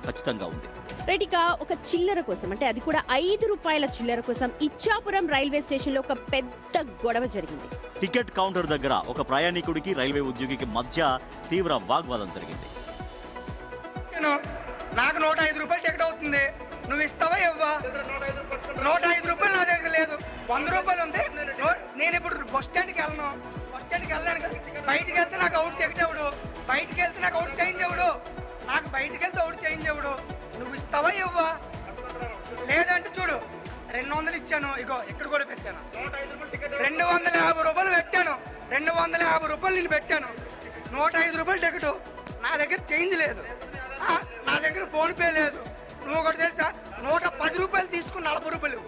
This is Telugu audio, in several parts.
ఖచ్చితంగా ఉంది. రైట్. ఇక ఒక చిల్లర కోసం, అంటే అది కూడా 5 రూపాయల చిల్లర కోసం ఇచ్చాపురం రైల్వే స్టేషన్లో ఒక పెద్ద గొడవ జరిగింది. టికెట్ కౌంటర్ దగ్గర ఒక ప్రయాణికుడికి రైల్వే ఉద్యోగికి మధ్య తీవ్ర వాగ్వాదం జరిగింది. నాకు 105 రూపాయలు టికెట్ అవుతుంది, నువ్వు ఇస్తావా ఇవ్వా? 105 రూపాయలు నా దగ్గర లేదు, 100 రూపాయలు ఉంది. నేను ఇప్పుడు బస్ స్టాండ్కి వెళ్ళను, బస్ స్టాండ్కి వెళ్ళాను కదా, బయటికి వెళ్తే నాకు అవుట్ టికెట్ ఎవడు, బయటికి వెళ్తే నాకు అవుట్ చేంజ్ ఎవడు, నాకు బయటికి వెళ్తే అవుట్ చేంజ్ ఎవడు? నువ్వు ఇస్తావా ఇవ్వా? లేదంటే చూడు, 200 ఇచ్చాను, ఇగో ఇక్కడ కూడా పెట్టాను, 250 రూపాయలు పెట్టాను, 250 రూపాయలు నేను పెట్టాను, 105 రూపాయలు టికెట్. నా దగ్గర చేంజ్ లేదు, నా దగ్గర ఫోన్ పే లేదు. నువ్వు ఒకటి తెలుసా, 110 రూపాయలు తీసుకుని 40 రూపాయలు,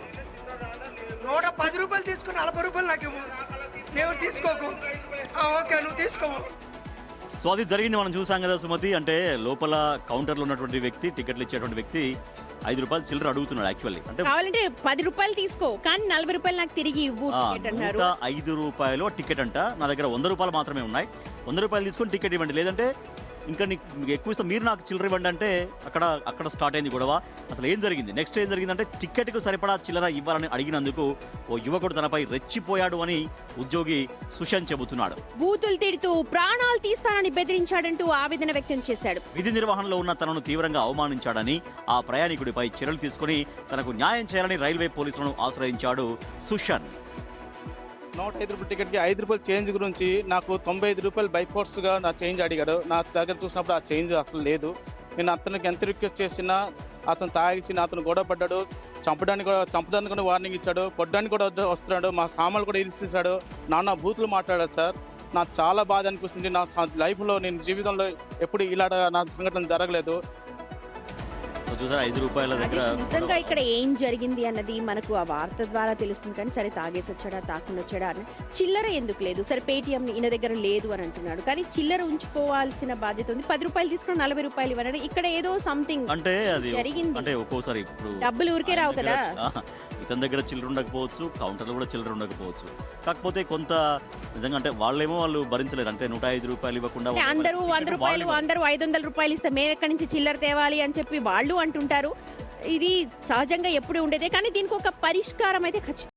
110 రూపాయలు తీసుకుని 40 రూపాయలు నాకు ఇవ్వు. నువ్వు తీసుకోకు, ఓకే నువ్వు తీసుకోవు. సో అది జరిగింది, మనం చూసాం కదా సుమతి. అంటే లోపల కౌంటర్లో ఉన్నటువంటి వ్యక్తి, టికెట్లు ఇచ్చేటువంటి వ్యక్తి 5 రూపాయలు చిల్లర అడుగుతున్నాడు. యాక్చువల్లీ అంటే కావాలంటే 10 రూపాయలు తీసుకో, కానీ 40 రూపాయలు నాకు తిరిగి ఇవ్వు అన్నారు. 5 రూపాయలు టికెట్ అంట, నా దగ్గర 100 రూపాయలు మాత్రమే ఉన్నాయి, 100 రూపాయలు తీసుకొని టికెట్ ఇవ్వండి, లేదంటే ఇంకా నీకు ఎక్కువ ఇస్తాం, మీరు నాకు చిల్లర ఇవ్వండి అంటే అక్కడ స్టార్ట్ అయింది గొడవ. అసలు ఏం జరిగింది, నెక్స్ట్ ఏం జరిగిందంటే టికెట్కు సరిపడా చిల్లర ఇవ్వాలని అడిగినందుకు ఓ యువకుడు తనపై రెచ్చిపోయాడు అని ఉద్యోగి సుశాంత్ చెబుతున్నాడు. బూతులు తిడుతూ ప్రాణాలు తీస్తానని బెదిరించాడంటూ ఆవేదన వ్యక్తం చేశాడు. విధి నిర్వహణలో ఉన్న తనను తీవ్రంగా అవమానించాడని, ఆ ప్రయాణికుడిపై చర్యలు తీసుకుని తనకు న్యాయం చేయాలని రైల్వే పోలీసులను ఆశ్రయించాడు సుశాంత్. 105 రూపాయల టికెట్కి 5 రూపాయల చేంజ్ గురించి నాకు 95 రూపాయలు బై ఫోర్స్గా నా చేంజ్ అడిగాడు. నా దగ్గర చూసినప్పుడు ఆ చేంజ్ అసలు లేదు. నేను అతనికి ఎంత రిక్వెస్ట్ చేసినా అతను తాగేసి అతను గొడవ పడ్డాడు, చంపడానికి కూడా వార్నింగ్ ఇచ్చాడు, కొట్టడానికి కూడా వస్తున్నాడు, మా సామాన్లు కూడా ఇరిసేసాడు, నాన్న బూతులు మాట్లాడాడు సార్. నాకు చాలా బాధ అనిపిస్తుంది. నా లైఫ్లో నేను జీవితంలో ఎప్పుడు ఇలా నా సంఘటన జరగలేదు. చూసారా 5 రూపాయల దగ్గర నిజంగా ఇక్కడ ఏం జరిగింది అన్నది మనకు ఆ వార్త ద్వారా తెలుస్తుంది. కానీ సరే తాగేసి వచ్చాడా తాకుండా వచ్చాడా అని, చిల్లర ఎందుకు లేదు, సరే పేటిఎం ఈయన దగ్గర లేదు అని అంటున్నాడు, కానీ చిల్లర ఉంచుకోవాల్సిన బాధ్యత ఉంది. 10 రూపాయలు తీసుకుని 40 రూపాయలు ఇవ్వడం ఇక్కడ ఏదో సంథింగ్ అంటే అది జరిగింది. అంటే ఒక్కోసారి ఇప్పుడు డబ్బులు ఊరికే రావు కదా, ఇతని దగ్గర చిల్లర ఉండకపోవచ్చు, కౌంటర్లో కూడా చిల్లర ఉండకపోవచ్చు. కాకపోతే కొంత నిజంగా అంటే వాళ్ళు భరించలేరు. అంటే 105 రూపాయలు ఇవ్వకుండా అందరూ 100 రూపాయలు, అందరూ 500 రూపాయలు ఇస్తే మేము ఎక్కడి నుంచి చిల్లర తేవాలి అని చెప్పి వాళ్ళు అంటుంటారు. ఇది సహజంగా ఎప్పుడు ఉండేదే, కానీ దీనికి ఒక పరిష్కారం అయితే ఖచ్చితంగా